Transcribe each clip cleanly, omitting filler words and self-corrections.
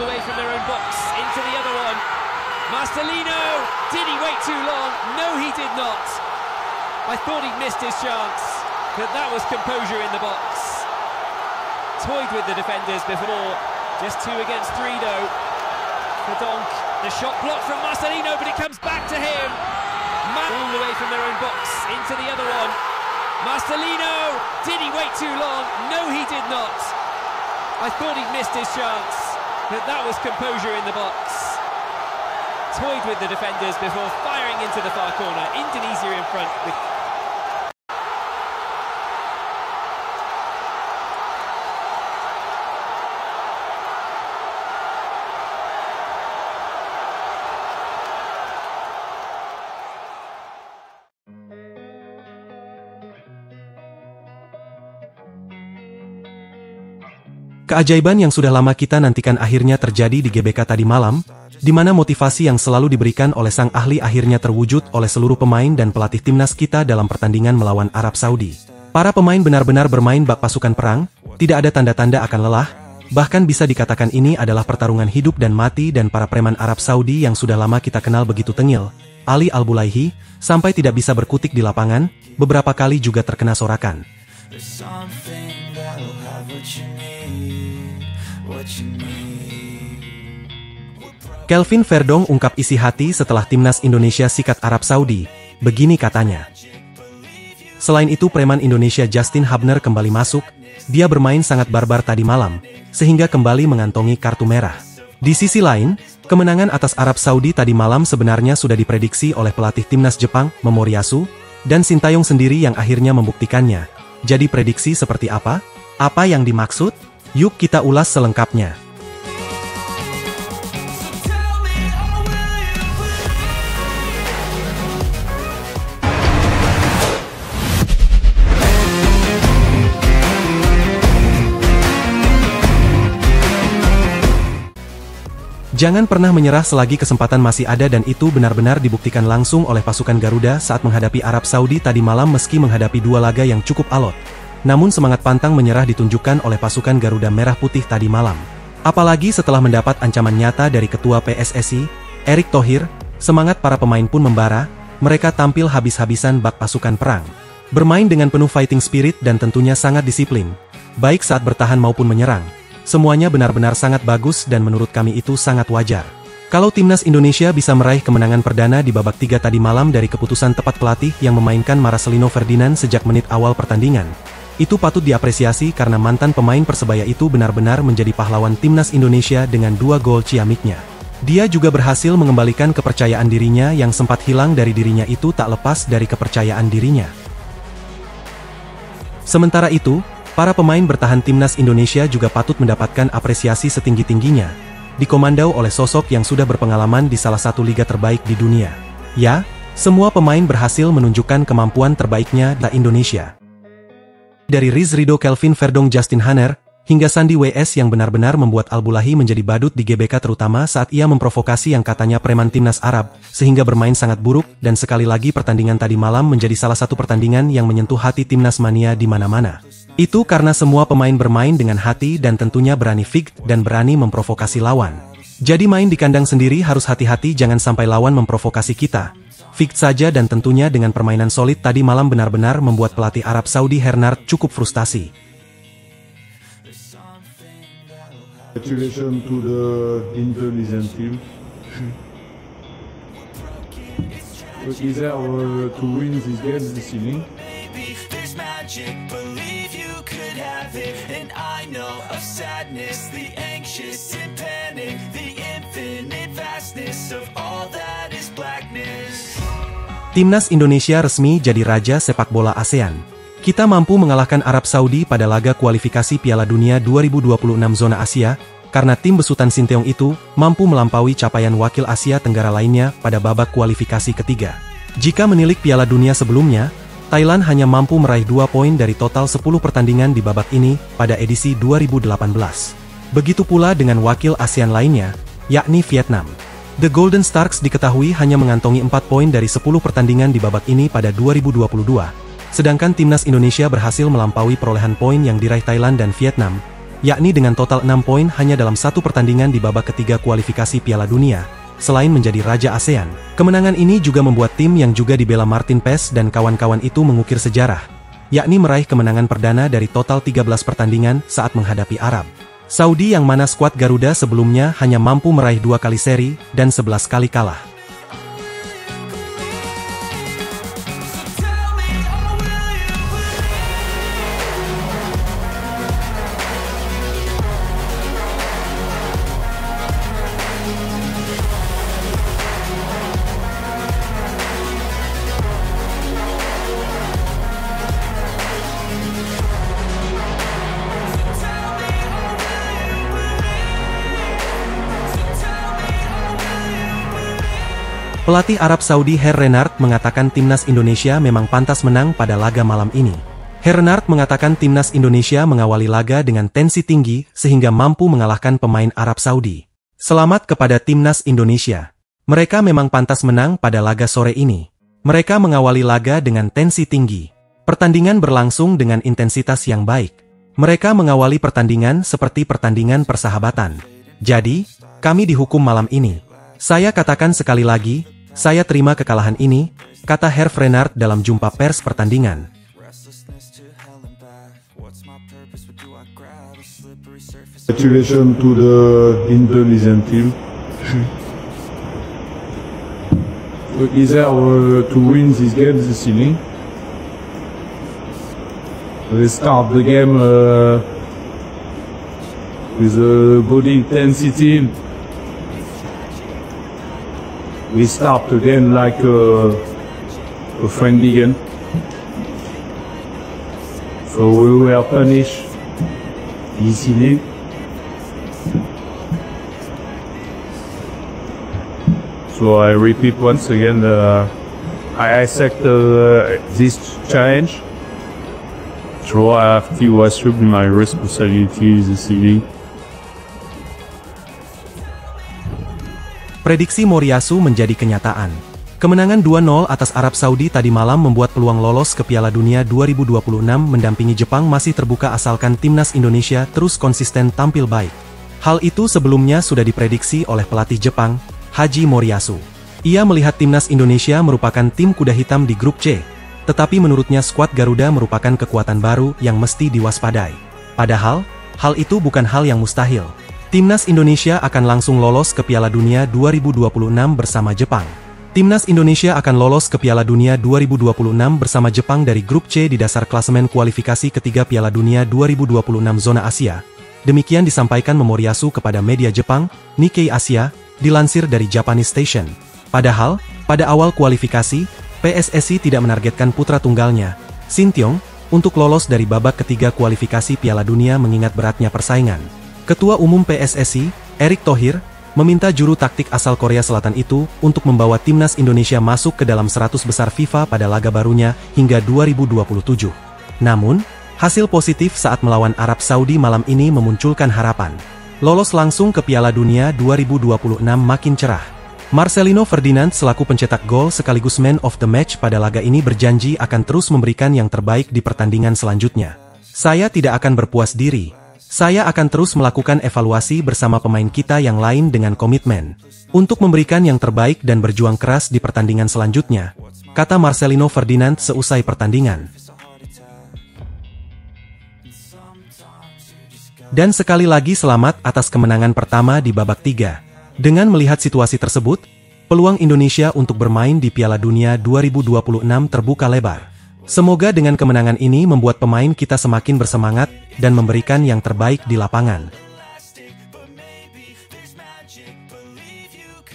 away from their own box into the other one. Marcelino, did he wait too long? No, he did not. I thought he'd missed his chance, but that was composure in the box. Toyed with the defenders before, just 2 against 3 though. Verdonk, the shot blocked from Marcelino, but it comes back to him. All the way from their own box into the other one. Marcelino, did he wait too long? No, he did not. I thought he'd missed his chance, but that was composure in the box. Toyed with the defenders before firing into the far corner. Indonesia in front with... Keajaiban yang sudah lama kita nantikan akhirnya terjadi di GBK tadi malam, di mana motivasi yang selalu diberikan oleh sang ahli akhirnya terwujud oleh seluruh pemain dan pelatih timnas kita dalam pertandingan melawan Arab Saudi. Para pemain benar-benar bermain bak pasukan perang, tidak ada tanda-tanda akan lelah, bahkan bisa dikatakan ini adalah pertarungan hidup dan mati dan para preman Arab Saudi yang sudah lama kita kenal begitu tengil, Ali Al-Bulaihi, sampai tidak bisa berkutik di lapangan, beberapa kali juga terkena sorakan. Kelvin Verdonk ungkap isi hati setelah timnas Indonesia sikat Arab Saudi, begini katanya. Selain itu preman Indonesia Justin Hubner kembali masuk, dia bermain sangat barbar tadi malam, sehingga kembali mengantongi kartu merah. Di sisi lain, kemenangan atas Arab Saudi tadi malam sebenarnya sudah diprediksi oleh pelatih timnas Jepang, Momoriyasu, dan Sintayong sendiri yang akhirnya membuktikannya. Jadi prediksi seperti apa? Apa yang dimaksud? Yuk kita ulas selengkapnya. Jangan pernah menyerah selagi kesempatan masih ada dan itu benar-benar dibuktikan langsung oleh pasukan Garuda saat menghadapi Arab Saudi tadi malam meski menghadapi 2 laga yang cukup alot. Namun semangat pantang menyerah ditunjukkan oleh pasukan Garuda Merah Putih tadi malam. Apalagi setelah mendapat ancaman nyata dari Ketua PSSI, Erick Thohir, semangat para pemain pun membara, mereka tampil habis-habisan bak pasukan perang. Bermain dengan penuh fighting spirit dan tentunya sangat disiplin, baik saat bertahan maupun menyerang. Semuanya benar-benar sangat bagus dan menurut kami itu sangat wajar. Kalau timnas Indonesia bisa meraih kemenangan perdana di babak 3 tadi malam dari keputusan tepat pelatih yang memainkan Marcelino Ferdinand sejak menit awal pertandingan, itu patut diapresiasi karena mantan pemain Persebaya itu benar-benar menjadi pahlawan timnas Indonesia dengan 2 gol ciamiknya. Dia juga berhasil mengembalikan kepercayaan dirinya yang sempat hilang dari dirinya itu tak lepas dari kepercayaan dirinya. Sementara itu, para pemain bertahan timnas Indonesia juga patut mendapatkan apresiasi setinggi-tingginya, dikomandau oleh sosok yang sudah berpengalaman di salah satu liga terbaik di dunia. Ya, semua pemain berhasil menunjukkan kemampuan terbaiknya di Indonesia. Dari Riz Rido, Kelvin Verdonk, Justin Hubner, hingga Sandi WS yang benar-benar membuat Al-Bulaihi menjadi badut di GBK terutama saat ia memprovokasi yang katanya preman timnas Arab, sehingga bermain sangat buruk dan sekali lagi pertandingan tadi malam menjadi salah satu pertandingan yang menyentuh hati timnas mania di mana-mana. Itu karena semua pemain bermain dengan hati dan tentunya berani fight dan berani memprovokasi lawan. Jadi main di kandang sendiri harus hati-hati jangan sampai lawan memprovokasi kita. Fight saja dan tentunya dengan permainan solid tadi malam benar-benar membuat pelatih Arab Saudi Hernard cukup frustasi. Congratulations to the Indonesian team. We deserve to win this game this evening. Believe you could have it, and I know of sadness, the anxious and panic, the infinite vastness of all that is blackness. Timnas Indonesia resmi jadi raja sepak bola ASEAN. Kita mampu mengalahkan Arab Saudi pada laga kualifikasi Piala Dunia 2026 zona Asia, karena tim besutan Sintayong itu mampu melampaui capaian wakil Asia Tenggara lainnya pada babak kualifikasi ketiga. Jika menilik Piala Dunia sebelumnya, Thailand hanya mampu meraih 2 poin dari total 10 pertandingan di babak ini pada edisi 2018. Begitu pula dengan wakil ASEAN lainnya, yakni Vietnam. The Golden Starks diketahui hanya mengantongi 4 poin dari 10 pertandingan di babak ini pada 2022. Sedangkan timnas Indonesia berhasil melampaui perolehan poin yang diraih Thailand dan Vietnam, yakni dengan total 6 poin hanya dalam satu pertandingan di babak ketiga kualifikasi Piala Dunia. Selain menjadi Raja ASEAN, kemenangan ini juga membuat tim yang juga dibela Martin Paes dan kawan-kawan itu mengukir sejarah, yakni meraih kemenangan perdana dari total 13 pertandingan saat menghadapi Arab Saudi, yang mana skuad Garuda sebelumnya hanya mampu meraih 2 kali seri dan 11 kali kalah. Pelatih Arab Saudi Herr Renard mengatakan timnas Indonesia memang pantas menang pada laga malam ini. Herr Renard mengatakan timnas Indonesia mengawali laga dengan tensi tinggi sehingga mampu mengalahkan pemain Arab Saudi. Selamat kepada timnas Indonesia. Mereka memang pantas menang pada laga sore ini. Mereka mengawali laga dengan tensi tinggi. Pertandingan berlangsung dengan intensitas yang baik. Mereka mengawali pertandingan seperti pertandingan persahabatan. Jadi, kami dihukum malam ini. Saya katakan sekali lagi, saya terima kekalahan ini, kata Herr Renard dalam jumpa pers pertandingan. Congratulations to the Indonesian team. We deserve to win this game this evening. We start the game with a body intensity. We start again like a friendly game. So we were punished easily. So I repeat once again, I accept this challenge. So I have to assume my responsibility this evening. Prediksi Moriyasu menjadi kenyataan. Kemenangan 2-0 atas Arab Saudi tadi malam membuat peluang lolos ke Piala Dunia 2026 mendampingi Jepang masih terbuka asalkan timnas Indonesia terus konsisten tampil baik. Hal itu sebelumnya sudah diprediksi oleh pelatih Jepang, Haji Moriyasu. Ia melihat timnas Indonesia merupakan tim kuda hitam di grup C, tetapi menurutnya skuad Garuda merupakan kekuatan baru yang mesti diwaspadai. Padahal, hal itu bukan hal yang mustahil. Timnas Indonesia akan langsung lolos ke Piala Dunia 2026 bersama Jepang. Timnas Indonesia akan lolos ke Piala Dunia 2026 bersama Jepang dari grup C di dasar klasemen kualifikasi ketiga Piala Dunia 2026 zona Asia. Demikian disampaikan Moriyasu kepada media Jepang, Nikkei Asia, dilansir dari Japanese Station. Padahal, pada awal kualifikasi, PSSI tidak menargetkan putra tunggalnya, Sintayong, untuk lolos dari babak ketiga kualifikasi Piala Dunia mengingat beratnya persaingan. Ketua Umum PSSI, Erick Thohir, meminta juru taktik asal Korea Selatan itu untuk membawa timnas Indonesia masuk ke dalam 100 besar FIFA pada laga barunya hingga 2027. Namun, hasil positif saat melawan Arab Saudi malam ini memunculkan harapan. Lolos langsung ke Piala Dunia 2026 makin cerah. Marcelino Ferdinand selaku pencetak gol sekaligus man of the match pada laga ini berjanji akan terus memberikan yang terbaik di pertandingan selanjutnya. Saya tidak akan berpuas diri. Saya akan terus melakukan evaluasi bersama pemain kita yang lain dengan komitmen untuk memberikan yang terbaik dan berjuang keras di pertandingan selanjutnya, kata Marcelino Ferdinand seusai pertandingan. Dan sekali lagi selamat atas kemenangan pertama di babak 3. Dengan melihat situasi tersebut, peluang Indonesia untuk bermain di Piala Dunia 2026 terbuka lebar. Semoga dengan kemenangan ini membuat pemain kita semakin bersemangat dan memberikan yang terbaik di lapangan.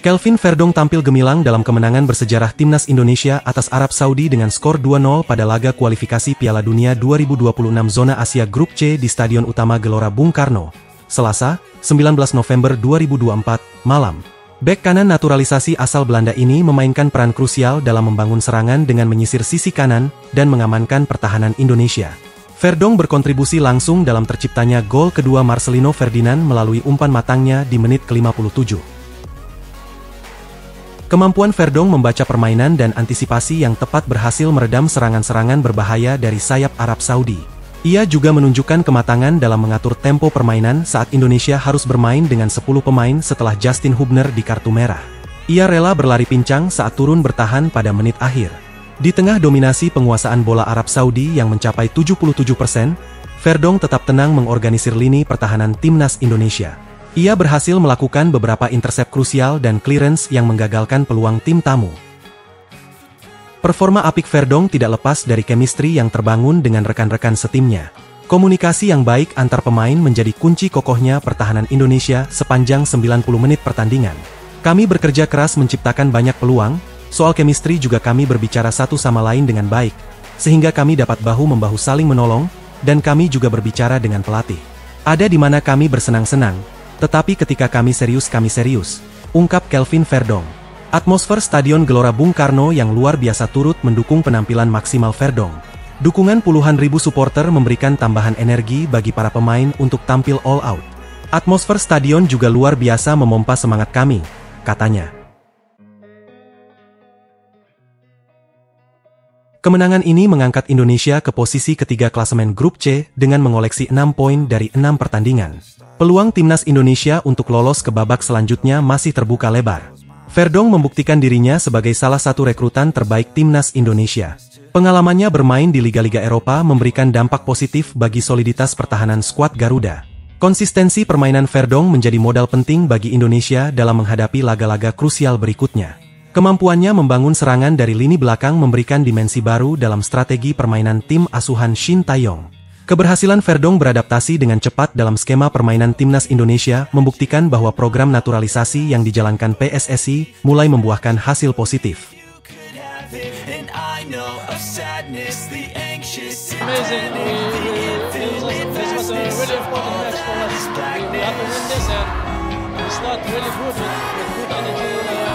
Kelvin Verdong tampil gemilang dalam kemenangan bersejarah timnas Indonesia atas Arab Saudi dengan skor 2-0 pada laga kualifikasi Piala Dunia 2026 zona Asia Grup C di Stadion Utama Gelora Bung Karno, Selasa, 19 November 2024, malam. Bek kanan naturalisasi asal Belanda ini memainkan peran krusial dalam membangun serangan dengan menyisir sisi kanan dan mengamankan pertahanan Indonesia. Verdong berkontribusi langsung dalam terciptanya gol kedua Marcelino Ferdinand melalui umpan matangnya di menit ke-57. Kemampuan Verdong membaca permainan dan antisipasi yang tepat berhasil meredam serangan-serangan berbahaya dari sayap Arab Saudi. Ia juga menunjukkan kematangan dalam mengatur tempo permainan saat Indonesia harus bermain dengan 10 pemain setelah Justin Hubner di kartu merah. Ia rela berlari pincang saat turun bertahan pada menit akhir. Di tengah dominasi penguasaan bola Arab Saudi yang mencapai 77%, Verdonk tetap tenang mengorganisir lini pertahanan timnas Indonesia. Ia berhasil melakukan beberapa intercept krusial dan clearance yang menggagalkan peluang tim tamu. Performa apik Verdonk tidak lepas dari chemistry yang terbangun dengan rekan-rekan setimnya. Komunikasi yang baik antar pemain menjadi kunci kokohnya pertahanan Indonesia sepanjang 90 menit pertandingan. Kami bekerja keras menciptakan banyak peluang, soal chemistry juga kami berbicara satu sama lain dengan baik, sehingga kami dapat bahu-membahu saling menolong, dan kami juga berbicara dengan pelatih. Ada di mana kami bersenang-senang, tetapi ketika kami serius, ungkap Kelvin Verdonk. Atmosfer Stadion Gelora Bung Karno yang luar biasa turut mendukung penampilan maksimal Verdonk. Dukungan puluhan ribu supporter memberikan tambahan energi bagi para pemain untuk tampil all out. Atmosfer stadion juga luar biasa memompa semangat kami, katanya. Kemenangan ini mengangkat Indonesia ke posisi ketiga klasemen Grup C dengan mengoleksi 6 poin dari 6 pertandingan. Peluang timnas Indonesia untuk lolos ke babak selanjutnya masih terbuka lebar. Verdonk membuktikan dirinya sebagai salah satu rekrutan terbaik timnas Indonesia. Pengalamannya bermain di liga-liga Eropa memberikan dampak positif bagi soliditas pertahanan skuad Garuda. Konsistensi permainan Verdonk menjadi modal penting bagi Indonesia dalam menghadapi laga-laga krusial berikutnya. Kemampuannya membangun serangan dari lini belakang memberikan dimensi baru dalam strategi permainan tim asuhan Shin Tae-yong. Keberhasilan Verdonk beradaptasi dengan cepat dalam skema permainan timnas Indonesia membuktikan bahwa program naturalisasi yang dijalankan PSSI mulai membuahkan hasil positif. Amazing. This was a really important match for us. We have to win this and we start really good with good energy.